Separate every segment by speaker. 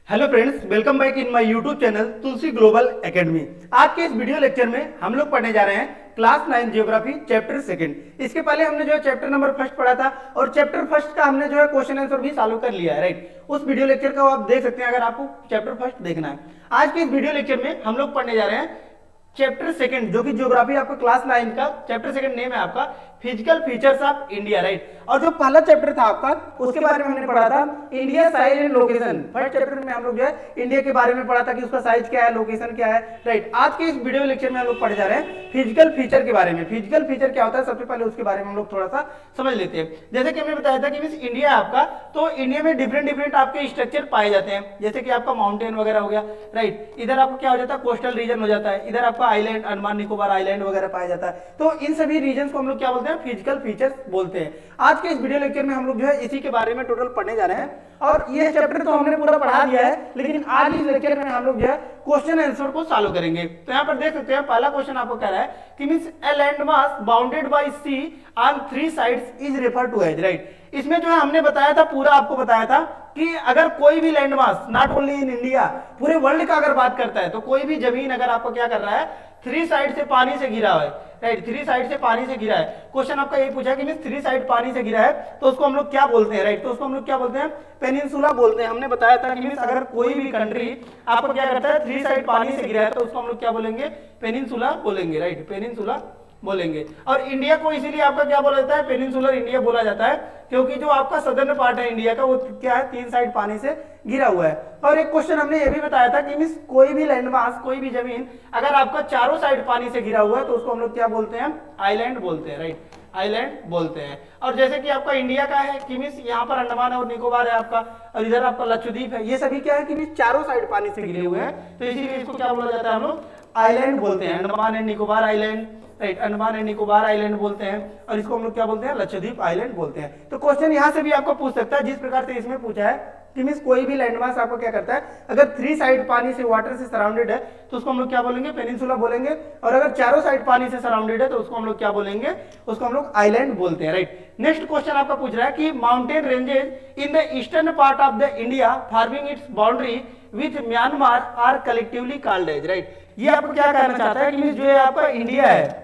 Speaker 1: Hello friends, welcome back in my YouTube channel Tulsi global academy. आज के इस video lecture में हम लोग पढ़ने जा रहे हैं क्लास 9 जियोग्राफी चैप्टर सेकंड। इसके पहले हमने जो है चैप्टर नंबर फर्स्ट पढ़ा था और चैप्टर फर्स्ट का हमने जो है क्वेश्चन आंसर भी सॉल्व कर लिया है, राइट। उस वीडियो लेक्चर को आप देख सकते हैं अगर आपको चैप्टर फर्स्ट देखना है। आज के इस वीडियो लेक्चर में हम लोग पढ़ने जा रहे हैं चैप्टर सेकंड, जो कि ज्योग्राफी आपका क्लास 9 का चैप्टर सेकंड नेम है आपका physical features of India, right. और जो पहला चैप्टर था आपका उसके बारे में हमने पढ़ा था India size and location. First chapter में हम लोग जो है इंडिया के बारे में पढ़ा था कि उसका साइज क्या है, लोकेशन क्या है, राइट। आज के इस वीडियो लेक्चर में हम लोग पढ़े जा रहे हैं फिजिकल फीचर के बारे में। फिजिकल फीचर क्या होता है सबसे पहले उसके बारे में हम लोग थोड़ा सा समझ लेते हैं। जैसे कि हमने बताया था कि इंडिया आपका, तो इंडिया में डिफरेंट आपके स्ट्रक्चर पाए जाते हैं। जैसे कि आपका माउंटेन वगैरह हो गया, राइट। इधर आपको क्या हो जाता है, कोस्टल रीजन हो जाता है। इधर आपका आइलैंड, अंडमान निकोबार आइलैंड वगैरह पाया जाता है। तो इन सभी रीजन को हम लोग क्या बोलते हैं, फिजिकल फीचर्स बोलते हैं। आज के इस वीडियो लेक्चर में हम लोग जो है इसी के बारे में टोटल पढ़ने जा रहे हैं। और ये चैप्टर तो हमने पूरा पढ़ा दिया है, लेकिन आज इस लेक्चर में हम लोग जो है क्वेश्चन आंसर को सॉल्व करेंगे। तो यहाँ पर देख सकते हैं पहला क्वेश्चन आपको कह रहा है कि means a land mass bounded by sea on 3 sides is refer to as, right. इसमें जो है हमने बताया था, पूरा आपको बताया था कि अगर कोई भी land mass, not only in India, पूरे वर्ल्ड का अगर बात करता है, तो कोई भी जमीन अगर आपको क्या कर रहा है, 3 साइड से पानी से घिरा हुआ है, राइट। 3 साइड से पानी से घिरा है। क्वेश्चन आपका ये पूछा कि 3 साइड पानी से घिरा है तो उसको हम लोग क्या बोलते हैं, राइट। तो उसको हम लोग क्या बोलते हैं, पेनिनसुला बोलते हैं। हमने बताया था कि अगर कोई भी कंट्री आपको क्या करता है, 3 साइड पानी से घिरा है तो उसको हम लोग क्या बोलेंगे, पेनिनसुला बोलेंगे, राइट, पेनिनसुला बोलेंगे। और इंडिया को इसीलिए आपका क्या बोला जाता है, पेनिनसुलर इंडिया बोला जाता है, क्योंकि जो आपका सदर्न पार्ट है इंडिया का वो क्या है, 3 साइड पानी से घिरा हुआ है। और एक क्वेश्चन हमने ये भी बताया था कि कोई भी लैंडमास, कोई भी जमीन अगर आपका चारों साइड पानी से घिरा हुआ है तो उसको हम लोग क्या बोलते हैं, आइलैंड बोलते हैं, राइट, आइलैंड बोलते हैं। और जैसे कि आपका इंडिया का है कि यहाँ पर अंडमान और निकोबार है आपका, और इधर आपका लक्षद्वीप है, ये सभी क्या है कि चारों साइड पानी से घिरे हुए हैं, तो इसीलिए इसको क्या बोला जाता है, हम लोग आइलैंड बोलते हैं। Andaman and Nicobar island, right, Andaman and Nicobar island बोलते हैं, और इसको हम लोग क्या बोलते हैं, लक्षद्वीप आइलैंड बोलते हैं। तो क्वेश्चन यहां से भी आपको पूछ सकता है जिस प्रकार से इसमें पूछा है कि कोई भी लैंडमास आपको क्या करता है, अगर 3 साइड पानी से, वाटर से सराउंडेड है तो उसको हम लोग क्या बोलेंगे, पेनिनसुला बोलेंगे। और अगर चारों साइड पानी से सराउंडेड है तो उसको हम लोग क्या बोलेंगे, उसको हम लोग आइलैंड बोलते हैं, राइट। नेक्स्ट क्वेश्चन आपका पूछ रहा है कि mountain ranges in the eastern part of the India forming its boundary with Myanmar are collectively called as, right. ये आपको क्या कहना चाहता है कि जो है आपका इंडिया है,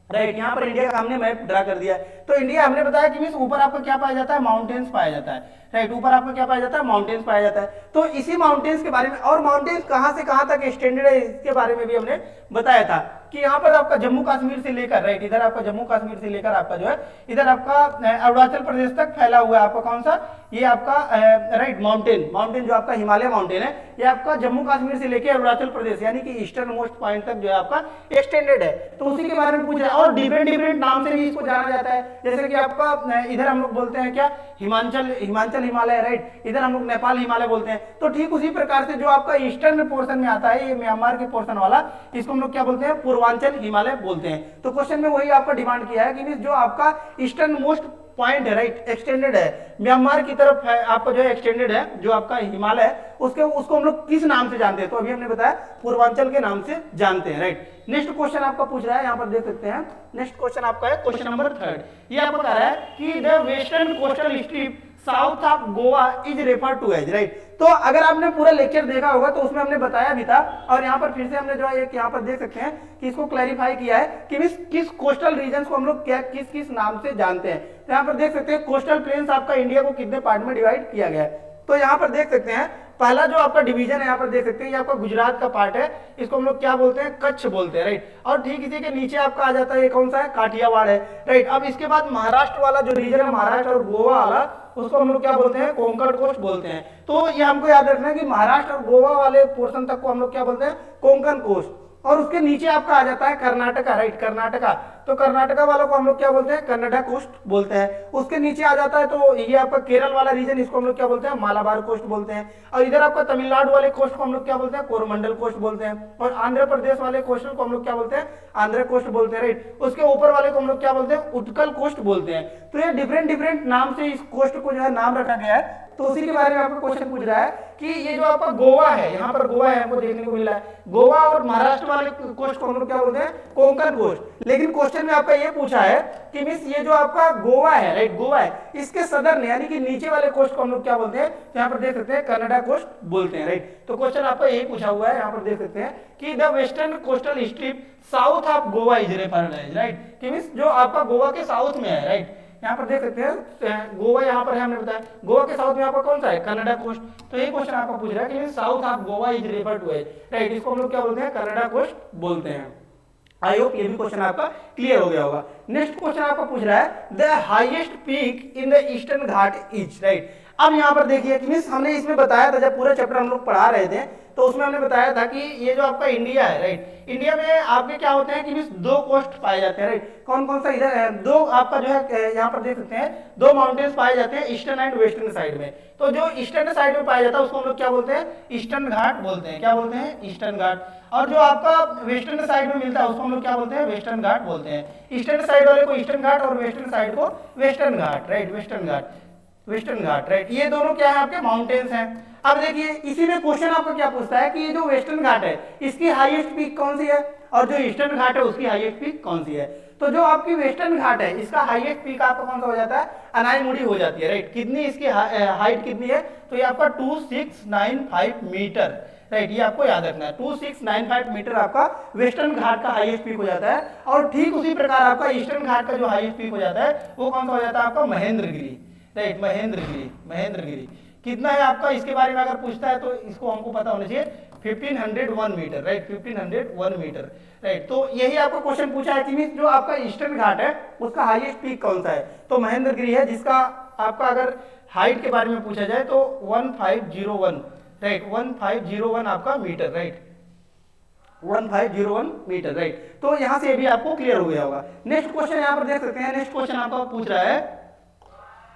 Speaker 1: राइट। यहाँ पर इंडिया का हमने मैप ड्रा कर दिया है। तो इंडिया हमने बताया कि ऊपर आपको क्या पाया जाता है, माउंटेन्स पाया जाता है, राइट। ऊपर आपको क्या पाया जाता है, माउंटेन्स पाया जाता है। तो इसी माउंटेन्स के बारे में, और माउंटेन्स कहां से कहां तक एक्सटेंडेड है इसके बारे में भी हमने बताया था कि यहाँ पर आपका जम्मू कश्मीर से लेकर, राइट, इधर आपका जम्मू कश्मीर से लेकर आपका जो है इधर आपका अरुणाचल प्रदेश तक फैला हुआ है आपका कौन सा, ये आपका राइट, माउंटेन जो आपका हिमालय माउंटेन है, ये आपका जम्मू कश्मीर से लेकर अरुणाचल प्रदेश यानी कि ईस्टर्न मोस्ट पॉइंट तक जो है आपका एक्सटेंडेड है। तो उसी के बारे में पूछ रहा है। और डिफरेंट नाम से भी इसको जाना जाता है। जैसे कि आपका इधर हम लोग बोलते हैं क्या, हिमाचल हिमालय, राइट। इधर हम लोग नेपाल हिमालय बोलते हैं। तो ठीक उसी प्रकार से जो आपका ईस्टर्न पोर्शन में आता है, ये म्यांमार के पोर्शन वाला, इसको हम लोग क्या बोलते हैं, पूर्वांचल हिमालय बोलते हैं। तो क्वेश्चन में वही आपका डिमांड किया है कि जो आपका ईस्टर्न मोस्ट पॉइंट है, राइट, एक्सटेंडेड है, म्यांमार की तरफ है आपका जो है एक्सटेंडेड है, जो आपका हिमालय है उसको हम लोग किस नाम से जानते हैं, तो अभी हमने बताया पूर्वांचल के नाम से जानते हैं, राइट। नेक्स्ट क्वेश्चन आपका पूछ रहा है, यहाँ पर देख सकते हैं। नेक्स्ट क्वेश्चन आपका है क्वेश्चन नंबर 3। ये आपको कह रहा है कि the western coastal strip south of Goa is refer to as, right. तो अगर आपने पूरा लेक्चर देखा होगा तो उसमें हमने बताया भी था, और यहाँ पर फिर से हमने जो है एक यहाँ पर देख सकते हैं कि इसको क्लैरिफाई किया है कि किस कोस्टल रीजन को हम लोग क्या किस नाम से जानते हैं। तो यहाँ पर देख सकते हैं कोस्टल प्लेन्स आपका इंडिया को कितने पार्ट में डिवाइड किया गया है। तो यहाँ पर देख सकते हैं पहला जो आपका डिवीजन है, यहाँ पर देख सकते हैं ये आपका गुजरात का पार्ट है, इसको हम लोग क्या बोलते हैं, कच्छ बोलते हैं, राइट। और ठीक इसी के नीचे आपका आ जाता है ये कौन सा है, काठियावाड़ है, राइट। अब इसके बाद महाराष्ट्र वाला जो रीजन है, महाराष्ट्र और गोवा वाला, उसको हम लोग क्या बोलते हैं, कोंकण कोस्ट बोलते हैं। तो ये हमको याद रखना है कि महाराष्ट्र और गोवा वाले पोर्शन तक को हम लोग क्या बोलते हैं, कोंकण कोस्ट। और उसके नीचे आपका आ जाता है कर्नाटका, राइट, कर्नाटका। तो कर्नाटका वालों को हम लोग क्या बोलते हैं, कन्नडा कोस्ट बोलते हैं। उसके नीचे आ जाता है तो ये आपका केरल वाला रीजन, इसको हम लोग क्या बोलते हैं, मालाबार कोस्ट बोलते हैं। और इधर आपका तमिलनाडु वाले कोस्ट को हम लोग क्या बोलते हैं, कोरोमंडल कोस्ट बोलते हैं। और आंध्र प्रदेश वाले कोस्टल को हम लोग क्या बोलते हैं, आंध्र कोस्ट बोलते हैं, राइट। उसके ऊपर वाले को हम लोग क्या बोलते हैं, उत्कल कोस्ट बोलते हैं। तो ये डिफरेंट नाम से इस कोस्ट को जो है नाम रखा गया है। तो उसी के बारे में आपको क्वेश्चन पूछ रहा है कि ये जो आपका गोवा है, यहाँ पर गोवा है हमको देखने को मिला है, गोवा और महाराष्ट्र वाला वाले कोस्ट को हम लोग क्या बोलते हैं, कोंकण कोस्ट। लेकिन क्वेश्चन में आपका ये पूछा है कि मींस ये जो आपका गोवा है, राइट, गोवा है, इसके सदर्न यानी कि नीचे वाले कोस्ट को हम लोग क्या बोलते हैं, यहाँ पर देख सकते हैं कनाडा कोस्ट बोलते हैं, राइट। तो क्वेश्चन आपका यही पूछा हुआ है, यहाँ पर देख सकते हैं कि the western coastal strip south of Goa is referred as, right, कि मींस जो आपका गोवा के साउथ में है, राइट, यहाँ पर देख सकते हैं गोवा यहाँ पर है, हमने बताया गोवा के साउथ में आपका कौन सा है, कनाडा कोस्ट। तो ये क्वेश्चन आपका पूछ रहा है कि south of Goa is referred to as, right, इसको हम लोग क्या बोलते हैं, कनाडा कोस्ट बोलते हैं। आई होप ये भी क्वेश्चन आपका क्लियर हो गया होगा। नेक्स्ट क्वेश्चन आपका पूछ रहा है the highest peak in the eastern Ghat is, right. अब यहाँ पर देखिए कि मींस हमने इसमें बताया था, जब पूरा चैप्टर हम लोग पढ़ा रहे थे तो उसमें हमने बताया था कि ये जो आपका इंडिया है, राइट, इंडिया में आपके क्या होते हैं कि मींस दो कोस्ट पाए जाते हैं, राइट, कौन कौन सा, इधर दो आपका जो है यहाँ पर देख सकते हैं दो माउंटेन्स पाए जाते हैं ईस्टर्न एंड वेस्टर्न साइड में। तो जो ईस्टर्न साइड में पाया जाता है उसको हम लोग क्या बोलते हैं, ईस्टर्न घाट बोलते हैं, क्या बोलते हैं, ईस्टर्न घाट। और जो आपका वेस्टर्न साइड में मिलता है उसको हम लोग क्या बोलते हैं, वेस्टर्न घाट बोलते हैं। ईस्टर्न साइड वाले को ईस्टर्न घाट और वेस्टर्न साइड को वेस्टर्न घाट, राइट, वेस्टर्न घाट, वेस्टर्न घाट, राइट। ये दोनों क्या है, आपके माउंटेन्स हैं। अब देखिए इसी में क्वेश्चन आपको क्या पूछता है कि ये जो वेस्टर्न घाट है इसकी हाईएस्ट पीक कौन सी है और जो ईस्टर्न घाट है उसकी हाईएस्ट पीक कौन सी है। तो जो आपकी वेस्टर्न घाट है इसका हाईएस्ट पीक आपका कौन सा हो जाता है, अनाईमुड़ी हो जाती है, राइट। कितनी इसकी हाइट कितनी है, तो ये आपका 2695 मीटर, राइट, ये आपको याद रखना है, 2695 मीटर आपका वेस्टर्न घाट का हाईएस्ट पीक हो जाता है। और ठीक उसी प्रकार आपका ईस्टर्न घाट का जो हाईएस्ट पीक हो जाता है वो कौन सा हो जाता है, आपका महेंद्रगिरी, राइट, महेंद्रगिरी, महेंद्रगिरी। कितना है आपका, इसके बारे में अगर पूछता है तो इसको हमको पता होना चाहिए, 1501 मीटर, राइट, 1501 मीटर, राइट। तो यही आपको क्वेश्चन पूछा है कि जो आपका ईस्टर्न घाट है उसका हाईएस्ट पीक कौन सा है, तो महेंद्रगिरी है, जिसका आपका अगर हाइट के बारे में पूछा जाए तो 1501, राइट, 1501 आपका मीटर, राइट, 1501 मीटर, राइट। तो यहां से भी आपको क्लियर हो गया होगा। नेक्स्ट क्वेश्चन यहां पर देख सकते हैं, नेक्स्ट क्वेश्चन आपका पूछ रहा है,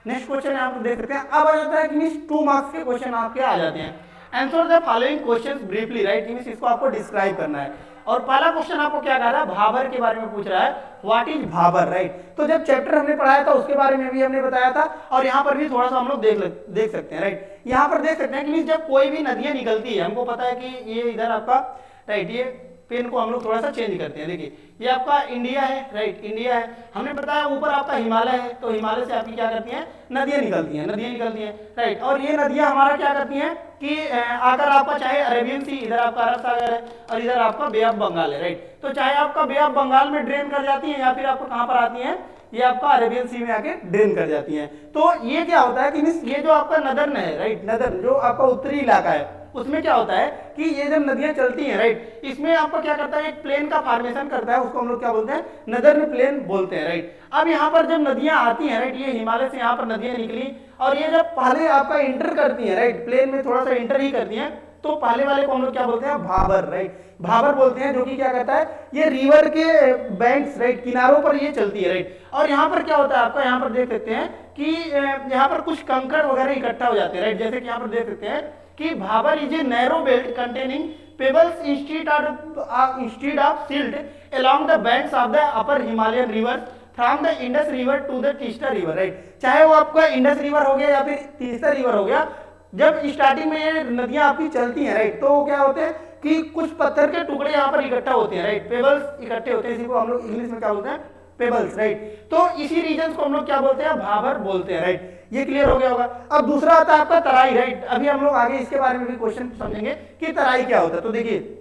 Speaker 1: नेक्स्ट क्वेश्चन यहां पर देख सकते हैं। अब आ जाता है कि 2 मार्क्स के क्वेश्चन आपके आ जाते हैं। Answer the following questions briefly, right, means इसको आपको डिस्क्राइब करना है। और पहला क्वेश्चन आपको क्या कह रहा है, भाबर के बारे में पूछ रहा है, व्हाट इज भाबर, राइट। तो जब चैप्टर हमने पढ़ाया था उसके बारे में भी हमने बताया था और यहाँ पर भी थोड़ा सा हम लोग देख सकते हैं, राइट। यहाँ पर देख सकते हैं कि जब कोई भी नदियां निकलती है, हमको पता है कि ये इधर आपका, राइट, ये पेन को हम लोग थोड़ा सा चेंज करते हैं, देखिए ये आपका इंडिया है, राइट, इंडिया है, हमने बताया ऊपर आपका हिमालय है, तो हिमालय से आपकी क्या करती हैं, नदियां निकलती हैं, राइट। और ये नदियां हमारा क्या करती हैं कि आकर आपका चाहे अरेबियन सी, इधर आपका अरब सागर है और इधर आपका बे ऑफ बंगाल है, राइट। तो चाहे आपका बे ऑफ बंगाल में ड्रेन कर जाती है या फिर आपको कहाँ पर आती है, ये आपका अरेबियन सी में आके ड्रेन कर जाती हैं। तो ये क्या होता है कि ये जो आपका नदर्न है, राइट, नदर्न जो आपका उत्तरी इलाका है उसमें क्या होता है कि ये जब नदियां चलती हैं, राइट, इसमें आपको क्या करता है, एक प्लेन का फॉर्मेशन करता है, उसको हम लोग क्या बोलते हैं, नदर्न प्लेन बोलते हैं, राइट। अब यहाँ पर जब नदियां आती हैं, राइट, ये हिमालय से यहाँ पर नदियां निकली और ये जब पहले आपका इंटर करती हैं, राइट, प्लेन में थोड़ा सा इंटर ही करती हैं, तो पहले वाले को हम लोग क्या बोलते हैं, भाबर, राइट, भाबर बोलते हैं, जो कि क्या कहता है, ये रिवर के बैंक्स, राइट, किनारों पर ये चलती है, राइट। और यहाँ पर क्या होता है आपका, यहाँ पर देख सकते हैं कि यहाँ पर कुछ कंकड़ वगैरह इकट्ठा हो जाते हैं, राइट, जैसे कि यहाँ पर देख सकते हैं कि Bhabar is a narrow belt containing pebbles instead of silt along the banks of the upper Himalayan river from the Indus river to the Teesta river, right. चाहे वो आपका इंडस रिवर हो गया या फिर तीस्ता रिवर हो गया, जब स्टार्टिंग में ये नदियां आपकी चलती हैं, राइट, तो क्या होते हैं कि कुछ पत्थर के टुकड़े यहाँ पर इकट्ठा होते हैं, राइट, पेबल्स इकट्ठे होते हैं, इसी को हम लोग इंग्लिश में क्या बोलते हैं, पेबल्स, राइट। तो इसी रीजन को हम लोग क्या बोलते हैं, भाबर बोलते हैं, राइट। ये क्लियर हो गया होगा। अब दूसरा आता है आपका तराई, राइट। अभी हम लोग आगे इसके बारे में भी क्वेश्चन समझेंगे कि तराई क्या होता है। तो देखिए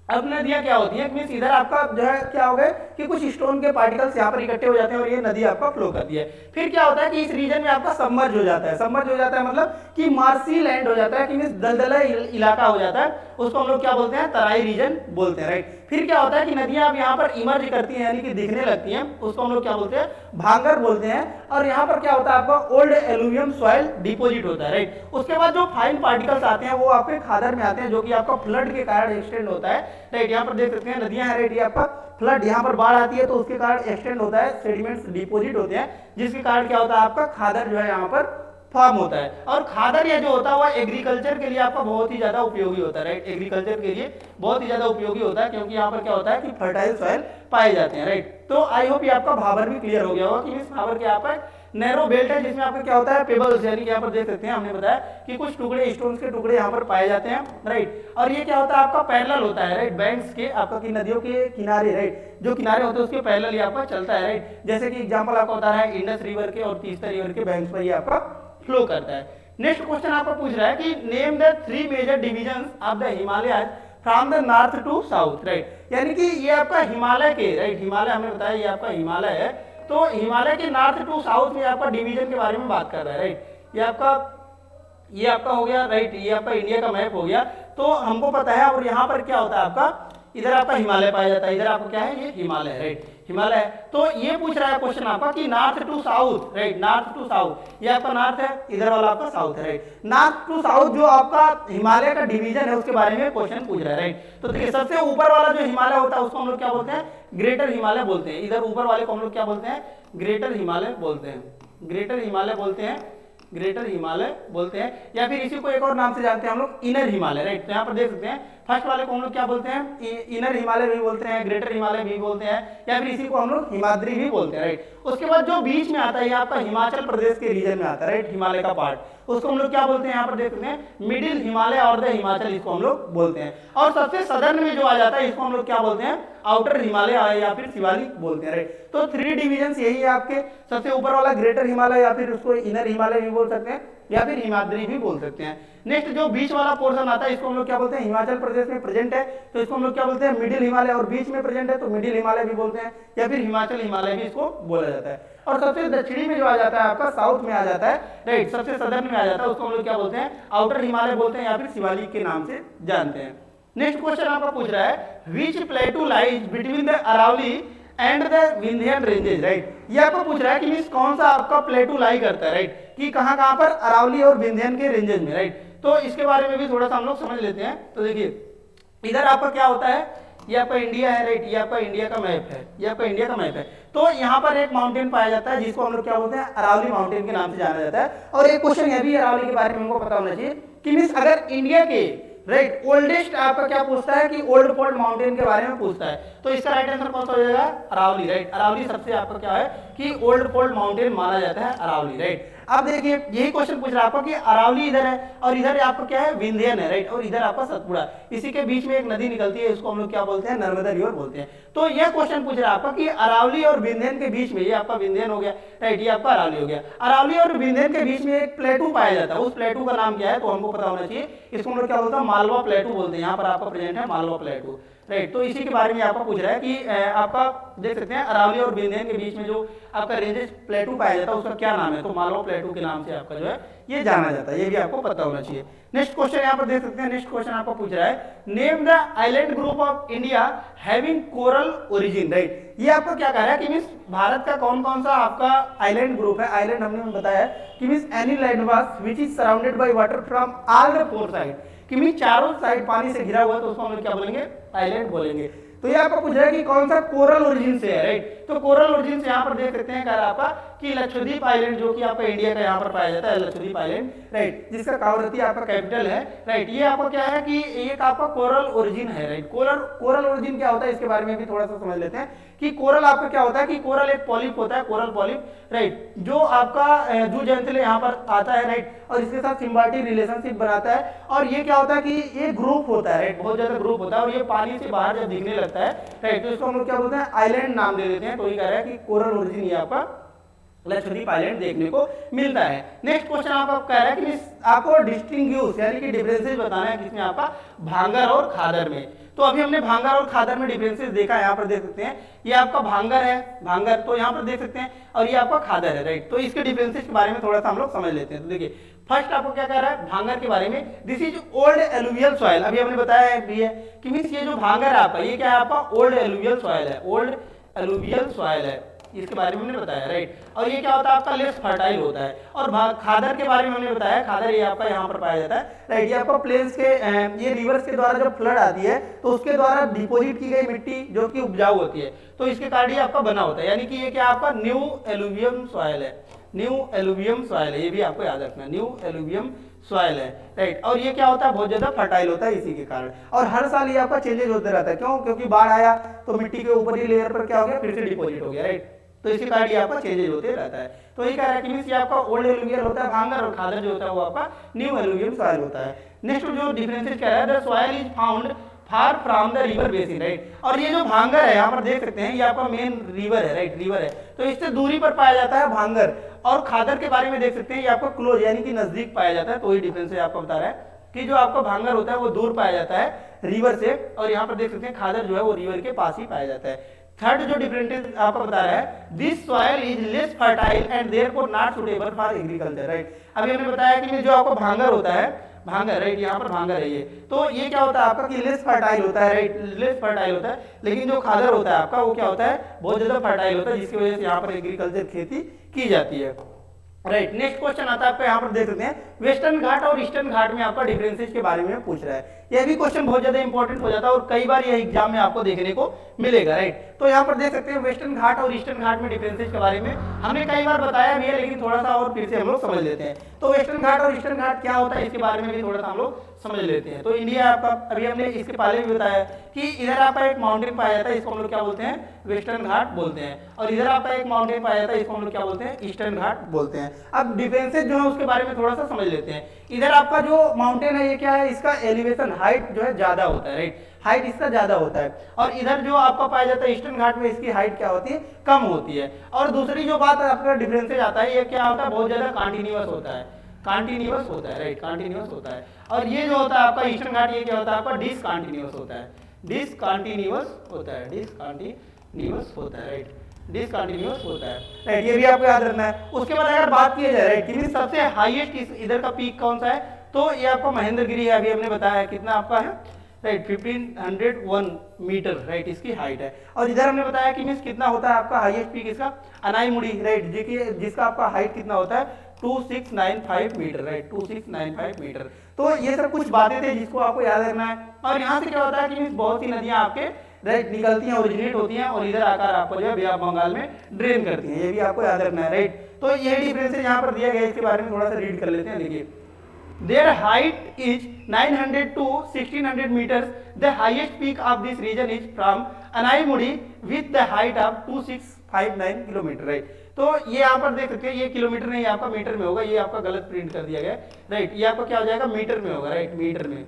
Speaker 1: अब नदियां क्या होती हैं, मींस इधर आपका जो है क्या हो गए कि कुछ स्टोन के पार्टिकल्स यहाँ पर इकट्ठे हो जाते हैं और ये नदी आपका फ्लो करती है। फिर क्या होता है कि इस रीजन में आपका सबमर्ज हो जाता है, सबमर्ज हो जाता है मतलब कि मार्सी लैंड हो जाता है, कि मींस दलदला इलाका हो जाता है, उसको हम लोग क्या बोलते हैं, तराई रीजन बोलते हैं, राइट। फिर क्या होता है कि नदियां अब यहाँ पर इमर्ज करती हैं, यानी कि दिखने लगती हैं, उसको हम लोग क्या बोलते हैं, भांगर बोलते हैं। और यहाँ पर क्या होता है आपका ओल्ड एलुवियम सॉइल डिपोजिट होता है, राइट। उसके बाद जो फाइन पार्टिकल्स आते हैं वो आपके खादर में आते हैं, जो कि आपका फ्लड के कारण एक्सटेंड होता है, राइट। यहाँ पर देख सकते हैं नदियां हैं, राइट, ये आपका फ्लड, यहाँ पर बाढ़ आती है तो उसके कारण एक्सटेंड होता है, सेडिमेंट्स डिपोजिट होते हैं, जिसके कारण क्या होता है आपका खादर जो है यहाँ पर फॉर्म होता है। और खादर ये जो होता है वो एग्रीकल्चर के लिए आपका बहुत ही ज्यादा उपयोगी होता है, राइट, एग्रीकल्चर के लिए बहुत ही ज्यादा उपयोगी होता है, क्योंकि यहाँ पर क्या होता है कि फर्टाइल सॉइल पाए जाते हैं, राइट। तो आई होप ये आपका भाबर भी क्लियर हो गया होगा कि इस भाबर के यहाँ पर नैरो बेल्ट है जिसमें आपका क्या होता है, पेबल्स, यानी कि यहाँ पर देख सकते हैं हमने बताया कि कुछ टुकड़े, स्टोन्स के टुकड़े यहाँ पर पाए जाते हैं, राइट। और ये क्या होता है आपका पैरेलल होता है, राइट, बैंक्स के आपका की नदियों के किनारे, राइट, जो किनारे होते हैं उसके पैरेलल ये आपका चलता है, राइट। जैसे कि एग्जांपल आपका बता रहा है इंडस रिवर के और तीस्ता रिवर के बैंक्स पर ये आपका फ्लो करता है। नेक्स्ट क्वेश्चन आपको पूछ रहा है कि name the 3 major divisions of the Himalayas from the north to south, right, यानी कि ये आपका हिमालय के, राइट, हिमालय हमने बताया ये आपका हिमालय है, तो हिमालय के नॉर्थ टू साउथ में आपका डिवीजन के बारे में बात कर रहा है, राइट। ये आपका हो गया, राइट, ये आपका इंडिया का मैप हो गया, तो हमको पता है। और यहाँ पर क्या होता है आपका, इधर आपका हिमालय पाया जाता है, इधर आपको क्या है, ये हिमालय है, राइट, हिमालय है। तो ये पूछ रहा है क्वेश्चन आपका कि north to south, right, north to south, ये आपका नॉर्थ है, इधर वाला आपका साउथ है, राइट। नॉर्थ टू साउथ जो आपका हिमालय का डिवीजन है उसके बारे में क्वेश्चन पूछ रहा है, राइट। तो देखिए सबसे ऊपर वाला जो हिमालय होता है उसको हम लोग क्या बोलते हैं, ग्रेटर हिमालय बोलते हैं। इधर ऊपर वाले को हम लोग क्या बोलते हैं, ग्रेटर हिमालय बोलते हैं, ग्रेटर हिमालय बोलते हैं, ग्रेटर हिमालय बोलते हैं, या फिर इसी को एक और नाम से जानते हैं हम लोग, इनर हिमालय, राइट। तो यहाँ पर देख सकते हैं फर्स्ट वाले को हम लोग क्या बोलते हैं, इनर हिमालय भी बोलते हैं, ग्रेटर हिमालय भी बोलते हैं, या फिर इसी को हम लोग हिमाद्री भी बोलते हैं, राइट। उसके बाद जो बीच में आता है ये आपका हिमाचल प्रदेश के रीजन में आता है, राइट, हिमालय का पार्ट, उसको हम लोग क्या बोलते हैं, यहाँ पर देख सकते हैं मिडिल हिमालय और द हिमाचल, इसको हम लोग बोलते हैं। और सबसे सदर्न में जो आ जाता है इसको हम लोग क्या बोलते हैं, आउटर हिमालय या फिर शिवालिक बोलते हैं, राइट। तो 3 डिविजन्स यही है आपके, सबसे ऊपर वाला ग्रेटर हिमालय, या फिर उसको इनर हिमालय भी बोल सकते हैं, या फिर हिमाद्री भी बोल सकते हैं। नेक्स्ट जो बीच वाला पोर्शन आता है इसको हम लोग क्या बोलते हैं, हिमाचल प्रदेश में प्रेजेंट है तो इसको हम लोग क्या बोलते हैं, मिडिल हिमालय, और बीच में प्रेजेंट है तो मिडिल हिमालय भी बोलते हैं, या फिर हिमाचल हिमालय भी इसको बोला जाता है। और सबसे दक्षिणी में जो आ जाता है आपका, साउथ में आ जाता है, राइट, सबसे सदर्न में आ जाता है, उसको हम लोग क्या बोलते हैं, आउटर हिमालय बोलते हैं, या फिर शिवालिक के नाम से जानते हैं। नेक्स्ट क्वेश्चन आपका पूछ रहा है which plateau lies between the Aravali and the Vindhyan ranges, right. ये आपको पूछ रहा है कि मींस कौन सा आपका प्लेटू लाई करता है, राइट, कि कहां कहां पर अरावली और विंध्यान के रेंजेस में, राइट। तो इसके बारे में भी थोड़ा सा हम लोग समझ लेते हैं। तो देखिए इधर आपका क्या होता है, ये आपका इंडिया है, राइट, ये आपका इंडिया का मैप है, ये आपका इंडिया का मैप है। तो यहाँ पर एक माउंटेन पाया जाता है जिसको हम लोग क्या बोलते हैं, अरावली माउंटेन के नाम से जाना जाता है। और एक क्वेश्चन ये भी अरावली के बारे में हमको पता होना चाहिए कि मींस अगर इंडिया के, राइट, ओल्डेस्ट आपका क्या पूछता है कि ओल्ड फोल्ड माउंटेन के बारे में पूछता है, तो इसका राइट आंसर कौन सा हो जाएगा, अरावली, राइट। अरावली सबसे आपका क्या है कि ओल्ड फोल्ड माउंटेन माना जाता है, अरावली, राइट। अब देखिए यही क्वेश्चन पूछ रहा है आपको कि अरावली इधर है और इधर आपका क्या है, विंध्यान है, राइट, और इधर आपका सतपुड़ा, इसी के बीच में एक नदी निकलती है, इसको हम लोग क्या बोलते हैं, नर्मदा रिवर बोलते हैं। तो यह क्वेश्चन पूछ रहा है आपका कि अरावली और विंध्यान के बीच में, ये आपका विंध्यान हो गया, राइट, ये आपका अरावली हो गया, अरावली और विंध्यान के बीच में एक प्लेटू पाया जाता है, उस प्लेटू का नाम क्या है तो हमको पता होना चाहिए, इसको हम लोग क्या बोलते हैं, मालवा प्लेटू बोलते हैं। यहाँ पर आपका प्रेजेंट है मालवा प्लेटू, राइट। तो इसी के बारे में आपका पूछ रहा है कि आपका देख सकते हैं अरावली और विंध्यान के बीच में जो आपका रेंजेस प्लेटू पाया जाता है उसका क्या नाम है, तो मालवा प्लेटू के नाम से आपका जो है ये जाना जाता है, ये भी आपको पता होना चाहिए। नेक्स्ट क्वेश्चन यहाँ पर देख सकते हैं, नेक्स्ट क्वेश्चन आपको पूछ रहा है name the island group of India having coral origin, right. ये आपको क्या कह रहा है कि मींस भारत का कौन कौन सा आपका आइलैंड ग्रुप है। आइलैंड हमने बताया कि means any land mass which is surrounded by water from all the 4 side, कि मींस चारों साइड पानी से घिरा हुआ है तो उसको हम लोग क्या बोलेंगे, आइलैंड बोलेंगे। तो ये आपको पूछ रहा है कि कौन सा कोरल ओरिजिन से है, राइट। तो कोरल ओरिजिन से यहाँ पर देख सकते हैं कह रहा आपका कि लक्षद्वीप आइलैंड जो कि आपका इंडिया का यहाँ पर पाया जाता है, लक्षद्वीप आइलैंड, राइट, जिसका कावरत्ती आपका कैपिटल है, राइट। ये आपको क्या है कि एक आपका कोरल ओरिजिन है, राइट। कोरल ओरिजिन क्या होता है इसके बारे में भी थोड़ा सा समझ लेते हैं कि कोरल आपका क्या होता है कि कोरल एक पॉलिप होता है, कोरल पॉलिप, राइट, जो आपका जू जंतुले यहाँ पर आता है, राइट, और इसके साथ सिम्बायोटिक रिलेशनशिप बनाता है। और ये क्या होता है कि ये ग्रुप होता है, राइट, बहुत ज्यादा ग्रुप होता है, और ये पानी से बाहर जब दिखने लगता है, राइट, तो इसको हम लोग क्या बोलते हैं, आइलैंड नाम दे देते हैं। तो ये कह रहा है कि कोरल ओरिजिन ये आपका लक्षद्वीप आइलैंड देखने को मिलता है। नेक्स्ट क्वेश्चन आपका कह रहा है कि आपको डिस्टिंग्विश यानी कि डिफरेंसेस बताना है किसमें, आपका भांगर और खादर में। तो अभी हमने भांगर और खादर में डिफरेंसेस देखा, यहाँ पर देख सकते हैं ये आपका भांगर है, भांगर तो यहाँ पर देख सकते हैं, और ये आपका खादर है, राइट। तो इसके डिफरेंसेस के बारे में थोड़ा सा हम लोग समझ लेते हैं। तो देखिए फर्स्ट आपको क्या कह रहा है भांगर के बारे में, this is old alluvial soil. अभी हमने बताया भी है कि मींस ये जो भांगर है आपका ये क्या है, आपका ओल्ड एलुवियल सॉइल है, ओल्ड एलुवियल सॉइल है, इसके बारे में हमने बताया, राइट। और ये क्या होता है आपका लेस फर्टाइल होता है। और खादर के बारे में हमने बताया, खादर ये आपका यहाँ पर पाया जाता है, राइट। ये आपका प्लेन्स के ये रिवर्स के द्वारा जब फ्लड आती है तो उसके द्वारा डिपोजिट की गई मिट्टी जो कि उपजाऊ होती है, तो इसके कारण ये आपका बना होता है, यानी कि ये क्या आपका न्यू एलुवियम सॉइल है, न्यू एलुवियम सॉइल है, ये भी आपको याद रखना, न्यू एलुवियम सॉइल है, राइट। और ये क्या होता है बहुत ज्यादा फर्टाइल होता है इसी के कारण। और हर साल ये आपका चेंजेस होते रहता है, क्यों, क्योंकि बाढ़ आया तो मिट्टी के ऊपरी लेयर पर क्या हो गया, फिर से डिपोजिट हो गया, राइट। तो इसके कारण ये आपका चेंजेज होते रहता है। तो ये कह रहा है कि मींस ये आपका ओल्ड एलुवियल होता है भांगर, और खादर जो होता है वो आपका न्यू एलुवियल सॉइल होता है। नेक्स्ट जो डिफरेंसेस कह रहा है, the soil is found far from the river basin, right. और ये जो भांगर है यहाँ पर देख सकते हैं, ये आपका मेन रिवर है, राइट, रिवर है, तो इससे दूरी पर पाया जाता है भांगर। और खादर के बारे में देख सकते हैं, ये आपको क्लोज यानी कि नजदीक पाया जाता है। तो ये डिफरेंस है आपको बता रहा है कि जो आपका भांगर होता है वो दूर पाया जाता है रिवर से, और यहाँ पर देख सकते हैं खादर जो है वो रिवर के पास ही पाया जाता है। थर्ड जो डिफरेंस आपको बता रहा है, this soil is less fertile and therefore not suitable for agriculture, right. अभी हमने बताया कि जो आपको भांगर होता है, भांगर, राइट, यहाँ पर भांगर है ये, तो ये क्या होता है आपका कि लेस फर्टाइल होता है, राइट, लेस फर्टाइल होता है। लेकिन जो खादर होता है आपका वो क्या होता है, बहुत ज्यादा फर्टाइल होता है, जिसकी वजह से यहाँ पर एग्रीकल्चर खेती की जाती है, राइट। नेक्स्ट क्वेश्चन आता है आपका, यहाँ पर देख सकते हैं वेस्टर्न घाट और ईस्टर्न घाट में आपका डिफरेंसेस के बारे में पूछ रहा है। यह भी क्वेश्चन बहुत ज्यादा इंपॉर्टेंट हो जाता है और कई बार यह एग्जाम में आपको देखने को मिलेगा, राइट। तो यहाँ पर देख सकते हैं वेस्टर्न घाट और ईस्टर्न घाट में डिफरेंसेस के बारे में हमने कई बार बताया भी है, लेकिन थोड़ा सा और फिर से हम लोग समझ लेते हैं। तो वेस्टर्न घाट और ईस्टर्न घाट क्या होता है इसके बारे में भी थोड़ा सा हम लोग समझ लेते हैं। तो इंडिया आपका, अभी हमने इसके पहले भी बताया कि इधर आपका एक माउंटेन पाया जाता है, इसको हम लोग क्या बोलते हैं, वेस्टर्न घाट बोलते हैं, और इधर आपका एक माउंटेन पाया जाता है, इसको हम लोग क्या बोलते हैं, ईस्टर्न घाट बोलते हैं। अब डिफरेंसेस जो है उसके बारे में थोड़ा सा समझ लेते हैं। इधर आपका जो माउंटेन है ये क्या है, इसका एलिवेशन हाइट जो है ज्यादा होता है, राइट, हाइट इसका ज्यादा होता है। और इधर जो आपका पाया जाता है ईस्टर्न घाट में, इसकी हाइट क्या होती है, कम होती है। और दूसरी जो बात आपका डिफरेंसेस आता है, ये क्या होता है, बहुत ज्यादा कॉन्टिन्यूअस होता है, कॉन्टिन्यूअस होता है, राइट, कॉन्टिन्यूअस होता है। और ये जो होता है आपका ईस्टर्न घाट, ये क्या होता है आपका डिसकंटिन्यूअस होता है, डिसकंटिन्यूअस होता है, डिसकंटिन्यूअस होता है, राइट, डिसकंटिन्यूअस होता है, राइट। ये भी आपको याद रखना है। उसके बाद अगर बात की जाए, राइट, कि सबसे हाईएस्ट इधर का पीक कौन सा है, तो ये आपका महेंद्रगिरी है, अभी हमने बताया कितना आपका है, राइट, 1501 मीटर, राइट, इसकी हाइट है। और इधर हमने बताया कि मींस कितना होता है आपका हाईएस्ट पीक इसका, अनाईमुड़ी, राइट, जिसका आपका हाइट कितना होता है 2695 मीटर, राइट, 2695 मीटर। तो ये सब कुछ बातें थे जिसको आपको याद रखना है। और यहाँ से क्या होता है कि बहुत सी नदियां आपके, राइट, निकलती हैं, ओरिजिनेट होती हैं, और इधर आकर आपको जो है बे ऑफ बंगाल में ड्रेन करती हैं, ये भी आपको याद रखना है, राइट। तो ये डिफरेंस यहाँ पर दिया गया है, इसके बारे में थोड़ा सा रीड कर लेते हैं। देखिए, their height is 900 to 1600 meters. The highest peak of this region is from Anaimudi with the height of 2659 kilometre, right. तो ये यहाँ पर देख सकते हैं, ये किलोमीटर नहीं, आपका मीटर में होगा, ये आपका गलत प्रिंट कर दिया गया, राइट, ये आपका क्या हो जाएगा, मीटर में होगा, राइट, मीटर में।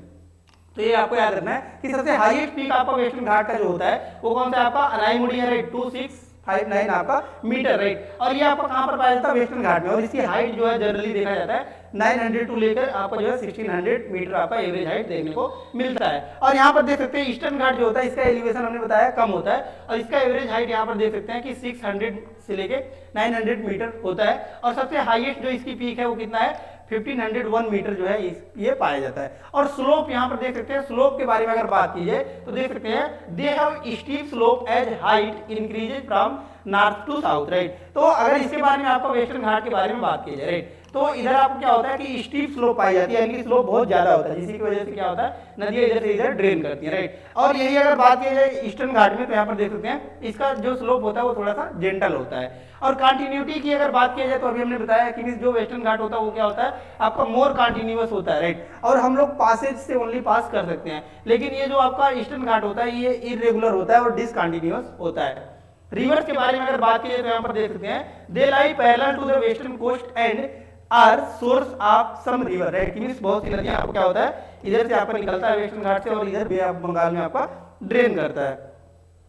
Speaker 1: तो ये आपको याद रखना है कि सबसे हाईएस्ट पीक आपका वेस्टर्न घाट का जो होता है वो कौन सा आपका, अनाईमुड़ी है, राइट, 2659 आपका मीटर, राइट। और ये आपका कहां पर पाया जाता है, वेस्टर्न घाट में। और इसकी हाइट जो है जनरली देखा जाता है 900 टू लेकर आपका जो है 1600 मीटर आपका एवरेज हाइट देखने को मिलता है। और यहाँ पर देख सकते हैं ईस्टर्न घाट जो होता है इसका एलिवेशन हमने बताया कम होता है, और इसका एवरेज हाइट यहाँ पर देख सकते हैं कि 600 से लेके 900 मीटर होता है। और सबसे हाईएस्ट जो इसकी पीक है वो कितना है, 1501 मीटर जो है ये पाया जाता है। और स्लोप यहाँ पर देख सकते हैं, स्लोप के बारे में अगर बात की जाए तो देख सकते हैं they have steep slope as height increases from north to south, right. तो अगर इसके बारे में आपको वेस्टर्न घाट के बारे में बात की जाए, राइट, तो इधर आपको क्या होता है कि स्टीप स्लोप पाई जाती है, यानी कि स्लोप बहुत ज्यादा होता है, जिसकी वजह से क्या होता है नदियां इधर से इधर ड्रेन करती हैं, राइट। और यही अगर बात की जाए ईस्टर्न घाट में, तो यहाँ पर देख सकते हैं इसका जो स्लोप होता है वो थोड़ा सा जेंटल होता है। और कंटिन्यूटी की अगर बात की जाए तो अभी हमने बताया कि जो वेस्टर्न घाट होता है वो क्या होता है आपका मोर कंटिन्यूअस होता है, राइट। और हम लोग पासेज से ओनली पास कर सकते हैं, लेकिन ये जो आपका ईस्टर्न घाट होता है ये इरेगुलर होता है और डिसकंटिन्यूअस होता है। रिवर्स के बारे में अगर बात की जाए तो यहाँ पर देख सकते हैं they lie parallel to the western coast and are source of some river, right, means बहुत सी नदियां आपको क्या होता है इधर से आपका निकलता है वेस्टर्न घाट से और इधर बे ऑफ बंगाल में आपका ड्रेन करता है।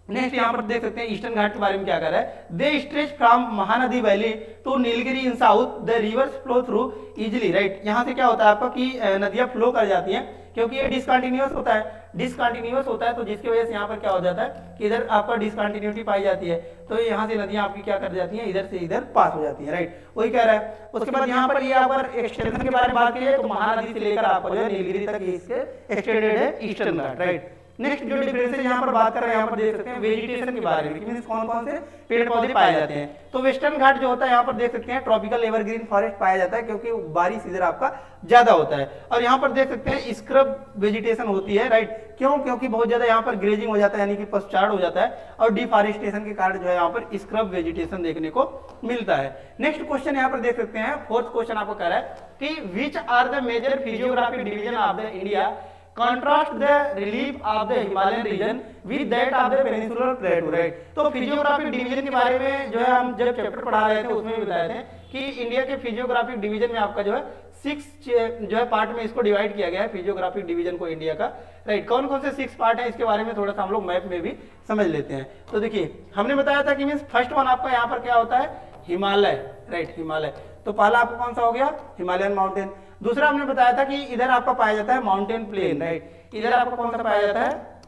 Speaker 1: नेक्स्ट यहाँ पर देख सकते हैं ईस्टर्न घाट के बारे में क्या कर रहा है, they stretch from Mahanadi valley to Nilgiri in south, the rivers flow through easily, right. यहाँ से क्या होता है आपका कि नदियां फ्लो कर जाती हैं क्योंकि ये डिसकंटिन्यूअस होता है, डिसकंटिन्यूअस होता है, तो जिसकी वजह से यहाँ पर क्या हो जाता है कि इधर आपका डिसकंटिन्यूटी पाई जाती है, तो यहाँ से नदियां आपकी क्या कर जाती हैं इधर से इधर पास हो जाती है, राइट, वही कह रहा है। उसके बाद यहाँ पर ये अगर एक्सटेंशन के बारे में बात की जाए तो महानदी से लेकर आपको जो है नीलगिरी तक इसके एक्सटेंडेड है ईस्टर्न घाट, राइट। नेक्स्ट जो डिफरेंस है यहाँ पर बात कर रहे हैं, यहाँ पर देख सकते हैं वेजिटेशन के बारे में, मींस कौन कौन से पेड़ पौधे पाए जाते हैं। तो वेस्टर्न घाट जो होता है यहाँ पर देख सकते हैं ट्रॉपिकल एवरग्रीन फॉरेस्ट पाया जाता है क्योंकि बारिश इधर आपका ज्यादा होता है। और यहाँ पर देख सकते हैं स्क्रब वेजिटेशन होती है, राइट, क्यों, क्योंकि बहुत ज्यादा यहाँ पर ग्रेजिंग हो जाता है, यानी कि पशुचारण हो जाता है, और डिफॉरेस्टेशन के कारण जो है यहाँ पर स्क्रब वेजिटेशन देखने को मिलता है। नेक्स्ट क्वेश्चन यहाँ पर देख सकते हैं, फोर्थ क्वेश्चन आपको कह रहा है कि which are the major physiographic division of the India contrast the relief of the Himalayan region with that of the peninsular plateau, right? तो फिजियोग्राफिक डिवीजन के बारे में जो है हम जब चैप्टर पढ़ा रहे थे उसमें भी बताए थे कि इंडिया के फिजियोग्राफिक डिवीजन में आपका जो है 6 जो है पार्ट में इसको डिवाइड किया गया है फिजियोग्राफिक डिवीजन को इंडिया का, राइट? कौन कौन से 6 पार्ट है इसके बारे में थोड़ा सा हम लोग मैप में भी समझ लेते हैं। तो देखिए हमने बताया था कि मीन्स फर्स्ट वन आपका यहाँ पर क्या होता है, हिमालय, राइट? हिमालय। तो पहला आपका कौन सा हो गया, हिमालयन माउंटेन। दूसरा हमने बताया था कि इधर आपका पाया जाता है माउंटेन प्लेन, राइट? इधर आपका कौन सा पाया जाता है,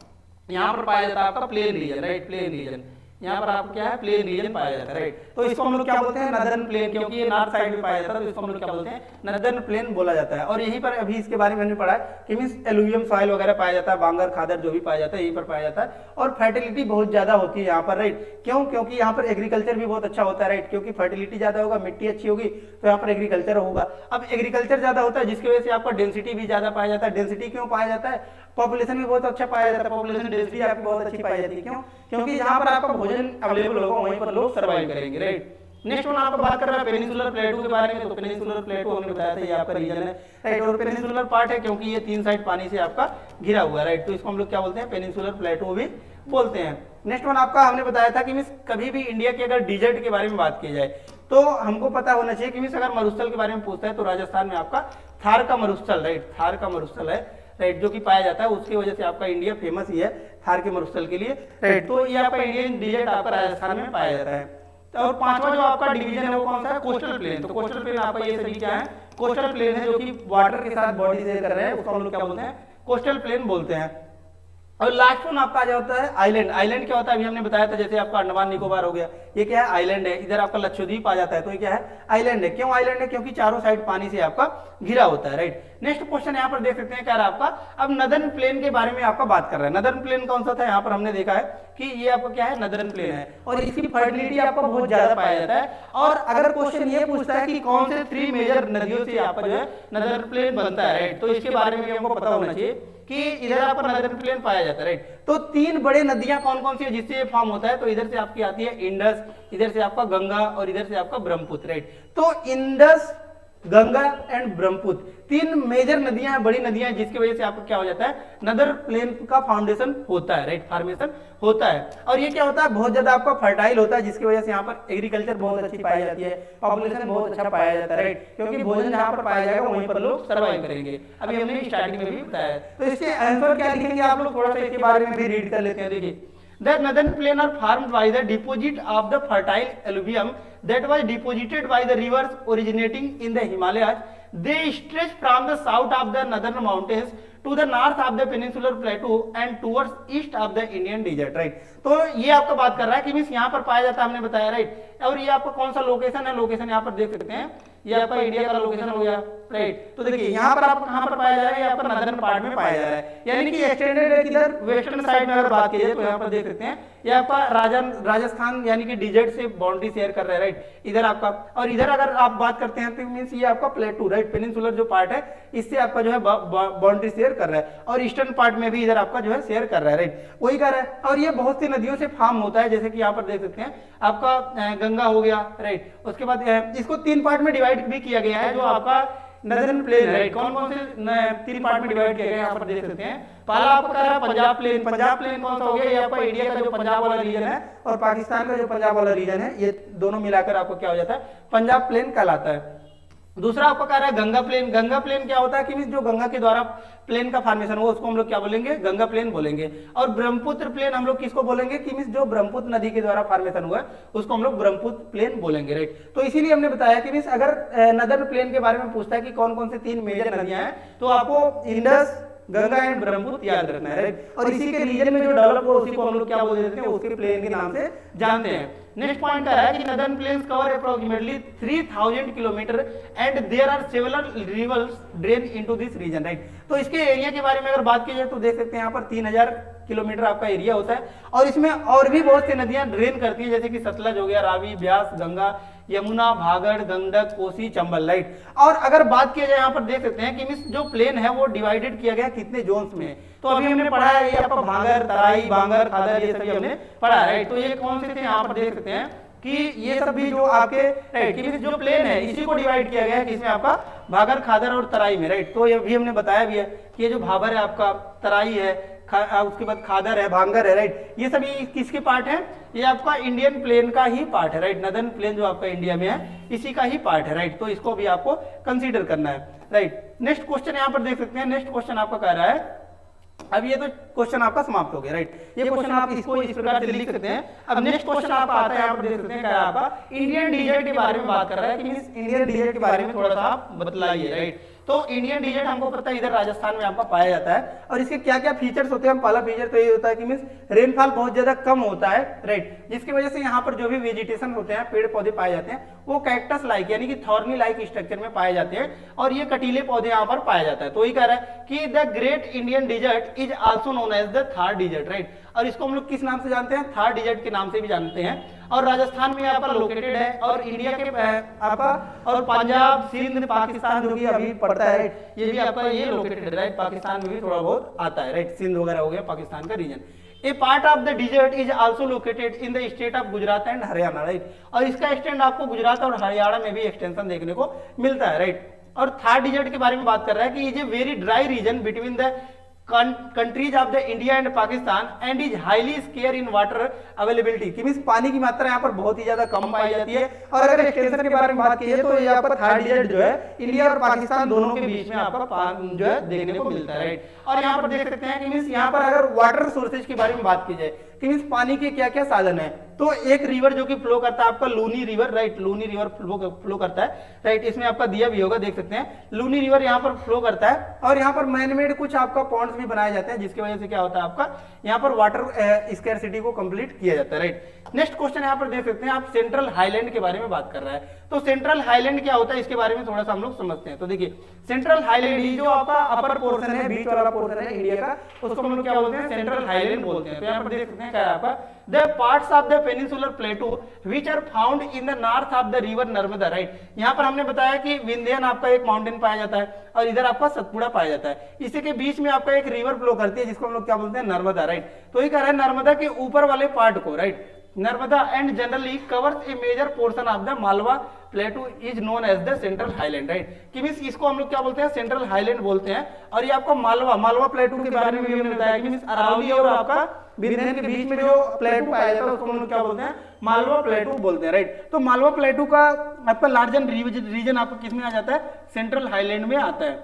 Speaker 1: यहाँ पर पाया जाता है आपका plain region, right? Plain region, यहाँ पर आपको क्या है, प्लेन रीजन पाया जाता है, राइट? तो इसको हम लोग क्या बोलते हैं, नदर्न प्लेन, क्योंकि ये नॉर्थ साइड में पाया जाता है तो इसको हम लोग क्या बोलते हैं, नदर्न प्लेन बोला जाता है। और यहीं पर अभी इसके बारे में हमने पढ़ा है कि मीन्स एलुवियम सॉइल वगैरह पाया जाता है, बांगर खादर जो भी पाया जाता है यहीं पर पाया जाता है। और फर्टिलिटी बहुत ज्यादा होती है यहाँ पर, राइट? क्यों? क्योंकि यहाँ पर एग्रीकल्चर भी बहुत अच्छा होता है, राइट? क्योंकि फर्टिलिटी ज्यादा होगा, मिट्टी अच्छी होगी तो यहाँ पर एग्रीकल्चर होगा। अब एग्रीकल्चर ज्यादा होता है जिसकी वजह से आपका डेंसिटी भी ज्यादा पाया जाता है। डेंसिटी क्यों पाया जाता है, पॉपुलेशन भी बहुत अच्छा पाया जाता है, पॉपुलेशन डेंसिटी आपकी बहुत अच्छी पाई जाती है। क्यों? क्योंकि जहां पर आपका भोजन अवेलेबल होगा वहीं पर लोग सर्वाइव करेंगे, राइट? नेक्स्ट वन आपको बात कर रहा है पेनिनसुलर प्लेटू के बारे में। तो पेनिनसुलर प्लेटू हमने बताया था ये आपका रीजन है, राइट? और पेनिनसुलर पार्ट है क्योंकि ये 3 साइड पानी से आपका घिरा हुआ है, राइट? तो इसको हम लोग क्या बोलते हैं, पेनिनसुलर प्लेटू भी बोलते हैं। नेक्स्ट वन आपका हमने बताया था कि मीन्स कभी भी इंडिया के अगर डिजर्ट के बारे में बात की जाए तो हमको पता होना चाहिए कि मीन्स अगर मरुस्थल के बारे में पूछता है तो राजस्थान में आपका थार का मरुस्थल, राइट? थार का मरुस्थल है, राइट? जो कि पाया जाता है, उसकी वजह से आपका इंडिया फेमस ही है थार के मरुस्थल के लिए, राइट? तो ये आपका इंडियन डिजर्ट आपका राजस्थान में पाया जाता है। और पांचवा जो आपका डिवीजन है वो कौन सा है, कोस्टल प्लेन। तो कोस्टल प्लेन आपका ये सभी क्या है, कोस्टल प्लेन है जो कि वाटर के साथ बॉडी शेयर कर रहे हैं, उसको हम लोग क्या बोलते हैं, कोस्टल प्लेन बोलते हैं। और लास्ट वन आपका जो होता है आइलैंड। आइलैंड क्या होता है, अभी हमने बताया था, जैसे आपका अंडमान निकोबार हो गया, ये क्या है, आइलैंड है। इधर आपका लक्षद्वीप आ जाता है तो ये क्या है, आइलैंड है। क्यों आइलैंड है, क्योंकि चारों साइड पानी से आपका घिरा होता है, राइट? नेक्स्ट क्वेश्चन यहाँ पर देख सकते हैं, क्या रहा आपका, अब नदर्न प्लेन के बारे में आपका बात कर रहा है। नदर्न प्लेन कौन सा था, यहाँ पर हमने देखा है कि ये आपका क्या है, नदर्न प्लेन है और इसकी फर्टिलिटी आपका बहुत ज्यादा पाया जाता है। और अगर क्वेश्चन ये पूछता है कि कौन से 3 मेजर नदियों से आपका जो है नदर्न प्लेन बनता है, राइट? तो इसके बारे में भी हमको पता होना चाहिए कि इधर आपका नदर्न प्लेन पाया जाता है, राइट? तो 3 बड़े नदियां कौन कौन सी है जिससे ये फॉर्म होता है, तो इधर से आपकी आती है इंडस, इधर से आपका गंगा और इधर से आपका ब्रह्मपुत्र, राइट? तो Indus, Ganga and Brahmaputra 3 major नदियां हैं, बड़ी नदियां हैं, जिसकी वजह से आपको क्या हो जाता है, नदर प्लेन का फाउंडेशन होता है, राइट? फॉर्मेशन होता है। और ये क्या होता है, बहुत ज्यादा आपका फर्टाइल होता है, जिसकी वजह से यहाँ पर एग्रीकल्चर बहुत अच्छी पाई जाती है, पॉपुलेशन बहुत अच्छा पाया जाता है, राइट? क्योंकि भोजन जहाँ पर पाया जाएगा वहीं पर लोग सर्वाइव करेंगे। अभी हमने स्टार्टिंग में भी बताया। तो इसके आंसर क्या लिखेंगे आप लोग, थोड़ा सा इसके बारे में भी रीड कर लेते हैं। देखिए, the northern plain are formed by the deposit of the fertile alluvium that was deposited by the rivers originating in the Himalayas. They stretch from the south of the northern mountains to the north of the peninsular plateau and towards east of the Indian desert, right? तो ये आपका बात कर रहा है कि means यहाँ पर पाया जाता है, हमने बताया, राइट? और ये आपका कौन सा लोकेशन है, लोकेशन यहाँ पर देख सकते हैं, ये आपका इंडिया का लोकेशन हो गया, राइट? तो देखिए यहाँ पर आपको कहाँ पर पाया जा रहा है, यहाँ पर नदर्न पार्ट में पाया जा रहा है, यानी कि एक्सटेंडेड है। किधर, वेस्टर्न साइड में अगर बात की जाए तो यहाँ पर देख सकते हैं ये आपका राजस्थान यानी कि डिजर्ट से बाउंड्री शेयर कर रहा है, राइट? इधर आपका, और इधर अगर आप बात करते हैं तो मीन्स ये आपका प्लेटू, राइट? पेनिनसुलर जो पार्ट है इससे आपका जो है बाउंड्री शेयर कर रहा है, और ईस्टर्न पार्ट में भी इधर आपका जो है शेयर कर रहा है, राइट? वही कर रहा है। और ये बहुत सी नदियों से फॉर्म होता है, जैसे कि यहाँ पर देख सकते हैं आपका गंगा हो गया, राइट? उसके बाद इसको 3 पार्ट में डिवाइड भी किया गया है, जो आपका नदर्न प्लेन, राइट? कौन कौन से 3 पार्ट में डिवाइड किया गया है यहाँ पर देख सकते हैं। पहला आपका कह रहा है पंजाब प्लेन। पंजाब प्लेन कौन सा हो गया, ये आपका इंडिया का जो पंजाब वाला रीजन है और पाकिस्तान का जो पंजाब वाला रीजन है, ये दोनों मिलाकर आपको क्या हो जाता है, पंजाब प्लेन कहलाता है। दूसरा आपको कह रहा है गंगा प्लेन। गंगा प्लेन क्या होता है कि जो गंगा के द्वारा प्लेन का फॉर्मेशन हो उसको हम लोग क्या बोलेंगे, गंगा प्लेन बोलेंगे। और ब्रह्मपुत्र प्लेन हम लोग किसको बोलेंगे कि जो ब्रह्मपुत्र नदी के द्वारा फॉर्मेशन हुआ है उसको हम लोग ब्रह्मपुत्र प्लेन बोलेंगे, राइट? तो इसीलिए हमने बताया कि अगर नदर्न प्लेन के बारे में पूछता है कि कौन कौन से 3 मेजर नदियां हैं, तो आपको इंडस, गंगा एंड ब्रह्मपुत्र याद रखना है, राइट? और इसी के रीजन में जो डेवलप हो उसी को हम लोग क्या बोल देते हैं, उसके प्लेन के नाम से जानते हैं। नेक्स्ट पॉइंट का है कि northern plains cover approximately 3000 kilometre and there are several rivers drain into this region, right? तो इसके एरिया के बारे में अगर बात की जाए तो देख सकते हैं यहाँ पर 3000 किलोमीटर आपका एरिया होता है, और इसमें और भी बहुत सी नदियां ड्रेन करती हैं, जैसे कि सतलज हो गया, रावी, ब्यास, गंगा, यमुना, भागड़, गंडक, कोसी, चंबल, राइट? और अगर बात किया जाए यहाँ पर देख सकते हैं कि जो प्लेन है वो डिवाइडेड किया गया कितने जोन्स में। तो अभी हमने पढ़ा है ये आपका भागर, तराई, बांगर, खादर, ये सभी हमने पढ़ा है, राइट? तो ये कौन से थे यहाँ पर देख सकते हैं कि ये सब भी जो आपके, राइट, कि जो प्लेन है इसी को डिवाइड किया गया है, किसमें आपका भागर, खादर और तराई में, राइट। तो ये भी हमने बताया भी है कि ये जो भाबर है आपका, तराई है, उसके बाद खादर है, भांगर है, राइट। ये सभी किसके पार्ट है? ये आपका इंडियन प्लेन का ही पार्ट है, राइट। नदर्न प्लेन जो आपका इंडिया में है इसी का ही पार्ट है, राइट। तो इसको भी आपको कंसीडर करना है, राइट। नेक्स्ट क्वेश्चन यहाँ पर देख सकते हैं। नेक्स्ट क्वेश्चन आपका कह रहा है, अब ये तो क्वेश्चन आपका समाप्त हो गया, राइट। ये क्वेश्चन आप इसको इस प्रकार से लिख सकते हैं। अब नेक्स्ट क्वेश्चन आपका आता है, यहाँ पर देख सकते हैं क्या है आपका, इंडियन डिजिट के बारे में बात कर रहा है कि मींस इंडियन डिजिट के बारे में थोड़ा सा आप बतलाइए, राइट। तो इंडियन डिजिट हमको पता है इधर राजस्थान में आपका पाया जाता है, और इसके क्या क्या फीचर्स होते हैं। पहला फीचर तो ये होता है कि मींस रेनफॉल बहुत ज्यादा कम होता है, राइट, जिसकी वजह से यहाँ पर जो भी वेजिटेशन होते हैं, पेड़ पौधे पाए जाते हैं, वो कैक्टस लाइक यानी कि थॉर्नी लाइक स्ट्रक्चर में पाए जाते हैं, और ये कटीले पौधे यहाँ पर पाया जाता है। तो वही कह रहा है कि the great Indian desert is also known as the Thar desert, right. और इसको हम लोग किस नाम से जानते हैं? थर्ड डिजिट के नाम से भी जानते हैं। और राजस्थान में यहाँ पर लोकेटेड है, और इंडिया के आपका और पंजाब, सिंध, पाकिस्तान जो कि अभी पड़ता है, राइट, ये भी आपका ये लोकेटेड है, राइट। पाकिस्तान में भी थोड़ा बहुत आता है, राइट। सिंध वगैरह हो गया पाकिस्तान का region. A part of the desert is also located in the state of Gujarat and Haryana, right. और इसका एक्सटेंड आपको गुजरात और हरियाणा में भी एक्सटेंशन देखने को मिलता है, राइट। और थर्ड डिजिट के बारे में बात कर रहा है कि is a very dry region between the countries of the India and Pakistan and is highly square in water availability, कि मींस पानी की मात्रा यहाँ पर बहुत ही ज्यादा कम पाई जाती है। और अगर एक्सटेंशन के बारे में बात की जाए तो यहाँ पर थर्ड डिजिट जो है इंडिया और पाकिस्तान दोनों के बीच में आपका जो है देखने को मिलता है, राइट। और यहाँ पर देख सकते हैं कि मींस यहाँ पर अगर वाटर सोर्सेज के बारे में बात की जाए कि मींस पानी के क्या क्या साधन है, तो एक रिवर जो कि फ्लो करता है आपका Luni river, right. Luni river flow करता है, राइट। इसमें आपका दिया भी होगा, देख सकते हैं। लूनी रिवर यहाँ पर फ्लो करता है, और यहाँ पर मैनमेड कुछ आपका पॉन्ड्स भी बनाए जाते हैं, जिसकी वजह से क्या होता है आपका यहाँ पर वाटर स्कैरसिटी को कंप्लीट किया जाता है, राइट। नेक्स्ट क्वेश्चन यहाँ पर देख सकते हैं आप, सेंट्रल हाईलैंड के बारे में बात कर रहा है। तो सेंट्रल हाईलैंड क्या होता है इसके बारे में थोड़ा सा हम लोग समझते हैं। तो देखिए, सेंट्रल हाईलैंड जो आपका अपर पोर्शन है, बीच वाला पोर्शन है इंडिया का, उसको हम लोग क्या बोलते हैं? सेंट्रल हाईलैंड बोलते हैं। तो यहाँ पर देख सकते हैं क्या है आपका, the parts of the peninsular plateau which are found in the north of the river Narmada, right. यहाँ पर हमने बताया कि विंध्यान आपका एक माउंटेन पाया जाता है, और इधर आपका सतपुड़ा पाया जाता है। इसी के बीच में आपका एक रिवर फ्लो करती है, जिसको हम लोग क्या बोलते हैं? नर्मदा, राइट। तो ये कह रहा है नर्मदा के ऊपर वाले पार्ट को, right, Narmada and generally covers a major portion of the Malwa plateau is known as the central highland, right. कि मींस इसको हम लोग क्या बोलते हैं? सेंट्रल हाईलैंड बोलते हैं। और ये आपका मालवा प्लेटू के बारे में भी हमने बताया कि मींस अरावली और आपका विंध्यान के बीच में जो प्लेटू पाया जाता है उसको हम लोग क्या बोलते हैं? मालवा प्लेटू बोलते हैं, राइट। तो मालवा प्लेटू का आपका लार्जर रीजन आपको किस में आ जाता है? सेंट्रल हाईलैंड में आता है।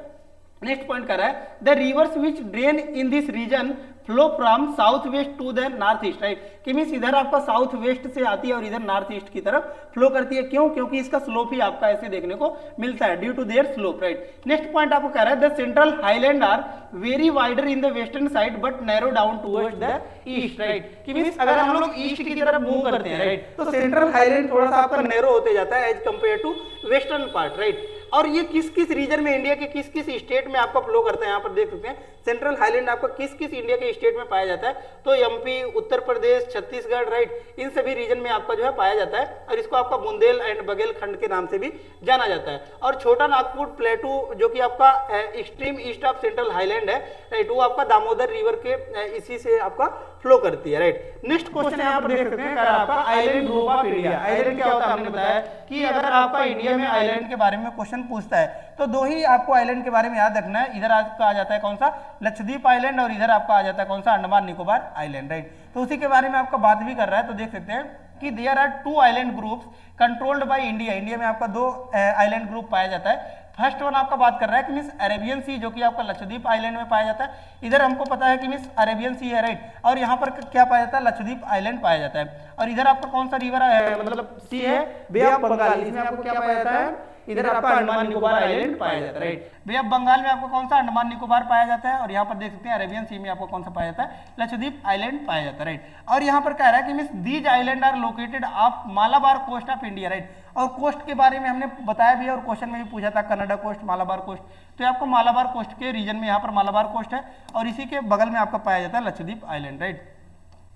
Speaker 1: नेक्स्ट पॉइंट कर रहा है, the rivers which drain in this region flow from south west to the north east, right. कि मींस इधर आपका साउथ वेस्ट से आती है और इधर नॉर्थ ईस्ट की तरफ फ्लो करती है। क्यों? क्योंकि इसका स्लोप ही आपका ऐसे देखने को मिलता है, due to their slope, right. Next point आपको कह रहा है, the central highland are very wider in the western side but narrow down towards the east, right. कि मींस अगर हम लोग ईस्ट की तरफ मूव करते हैं, राइट, तो सेंट्रल हाईलैंड थोड़ा सा आपका नैरो होते जाता है as compare to western part, right. और ये किस किस रीजन में, इंडिया के किस किस स्टेट में आपका फ्लो करता है, यहाँ पर देख सकते हैं। सेंट्रल हाईलैंड आपका किस किस इंडिया के स्टेट में पाया जाता है? तो एमपी, उत्तर प्रदेश, छत्तीसगढ़, राइट, इन सभी रीजन में आपका जो है पाया जाता है। और इसको आपका बुंदेल एंड बघेलखंड के नाम से भी जाना जाता है। और छोटा नागपुर प्लेटू जो कि आपका extreme east of central highland है, राइट, वो आपका दामोदर रिवर के इसी से आपका फ्लो करती है, राइट। नेक्स्ट क्वेश्चन यहाँ पर देख सकते हैं आपका, island group of India. Island क्या होता है हमने बताया कि अगर आपका इंडिया में आइलैंड के बारे में क्वेश्चन पूछता है तो दो ही आपको आइलैंड के बारे में याद रखना है। इधर आपका आ जाता है कौन सा? लक्षद्वीप आइलैंड, और इधर आपका आ जाता है कौन सा? Andaman Nicobar island, right. तो उसी के बारे में आपका बात भी कर रहा है। तो देख सकते हैं कि there are 2 island groups controlled by India. India में आपका 2 आइलैंड ग्रुप पाया जाता है। फर्स्ट वन आपका बात कर रहा है कि मिस अरेबियन सी, जो कि आपका लक्षद्वीप आइलैंड में पाया जाता है। इधर हमको पता है कि मिस अरेबियन सी है, राइट। और यहाँ पर क्या पाया जाता है? लक्षद्वीप आइलैंड पाया जाता है। और इधर आपका कौन सा रिवर है, मतलब सी है? बे ऑफ बंगाल। इसमें आपको क्या पाया जाता है? इधर आपका अंडमान निकोबार आइलैंड पाया जाता है, राइट। बे ऑफ बंगाल में आपको कौन सा? अंडमान निकोबार पाया जाता है। और यहाँ पर देख सकते हैं अरेबियन सी में आपको कौन सा पाया जाता है? लक्षद्वीप आइलैंड पाया जाता है, राइट। और यहाँ पर कह रहा है कि miss these island are located off Malabar coast of India, right. और कोस्ट के बारे में हमने बताया भी है और क्वेश्चन में भी पूछा था, कनाडा कोस्ट, मालाबार कोस्ट। तो आपको मालाबार कोस्ट के रीजन में यहाँ पर मालाबार कोस्ट है, और इसी के बगल में आपका पाया जाता है लक्षद्वीप आइलैंड, राइट।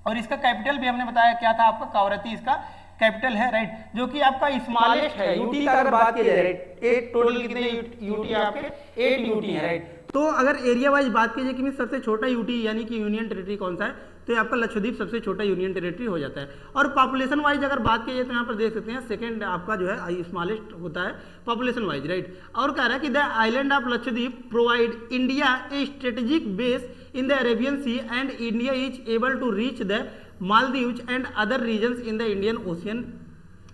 Speaker 1: और इसका कैपिटल भी हमने बताया क्या था आपका? कवरत्ती इसका कैपिटल है, राइट, जो कि आपका स्मॉलेस्ट है यूटी का अगर बात की जाए, राइट, 8 टोटल कितने यूटी आपके 8 यूटी है, राइट। तो अगर एरिया वाइज बात की जाए कि सबसे छोटा यूटी यानी कि यूनियन टेरिटरी कौन सा है, तो ये आपका लक्षद्वीप सबसे छोटा यूनियन टेरिटरी हो जाता है। और पॉपुलेशन वाइज अगर बात की जाए तो यहाँ पर देख सकते हैं सेकंड आपका जो है स्मॉलेस्ट होता है पॉपुलेशन वाइज, राइट। और कह रहा है कि the island of Lakshadweep provide India a strategic base in the Arabian sea and India is able to reach the Maldives and other regions in the Indian ocean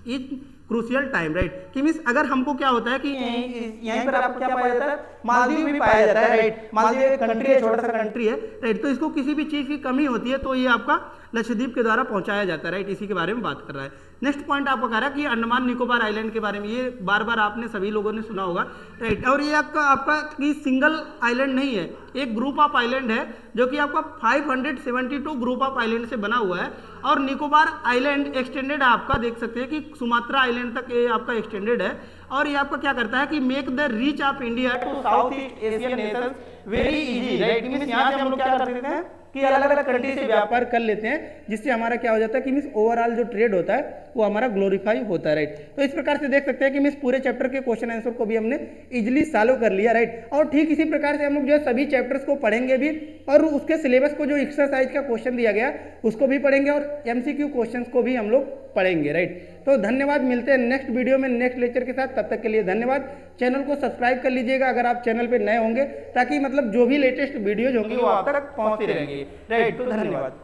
Speaker 1: is crucial time, right. कि means अगर हमको क्या होता है कि यहीं पर आपको क्या पाया जाता है, मालदीव भी पाया जाता है, राइट। मालदीव एक कंट्री है, छोटा सा कंट्री है, राइट। तो इसको किसी भी चीज़ की कमी होती है तो ये आपका लक्षद्वीप के द्वारा पहुंचाया जाता है, राइट। इसी के बारे में बात कर रहा है। नेक्स्ट पॉइंट आपको कह रहा है कि अंडमान निकोबार आइलैंड के बारे में, ये बार बार आपने सभी लोगों ने सुना होगा, राइट। और ये आपका कि सिंगल आइलैंड नहीं है, एक ग्रुप ऑफ आइलैंड है जो कि आपका 572 ग्रुप ऑफ आइलैंड से बना हुआ है। और निकोबार आइलैंड एक्सटेंडेड है, आपका देख सकते हैं कि सुमात्रा आइलैंड तक ये आपका एक्सटेंडेड है। और ये आपका क्या करता है कि make the reach of India to south east Asian nations very easy, right. Means यहाँ से हम लोग क्या कर सकते हैं कि अलग अलग कंट्री से व्यापार कर लेते हैं, जिससे हमारा क्या हो जाता है कि मींस ओवरऑल जो ट्रेड होता है वो हमारा ग्लोरीफाई होता है, राइट। तो इस प्रकार से देख सकते हैं कि मींस पूरे चैप्टर के क्वेश्चन आंसर को भी हमने इजिली सॉल्व कर लिया, राइट। और ठीक इसी प्रकार से हम लोग जो है सभी चैप्टर्स को पढ़ेंगे भी, और उसके सिलेबस को जो एक्सरसाइज का क्वेश्चन दिया गया उसको भी पढ़ेंगे, और MCQ क्वेश्चन को भी हम लोग पढ़ेंगे, राइट। तो धन्यवाद, मिलते हैं नेक्स्ट वीडियो में नेक्स्ट लेक्चर के साथ। तब तक के लिए धन्यवाद। चैनल को सब्सक्राइब कर लीजिएगा अगर आप चैनल पे नए होंगे, ताकि मतलब जो भी लेटेस्ट वीडियोज होंगी वो आप तक पहुंचती रहेंगी, राइट। तो धन्यवाद।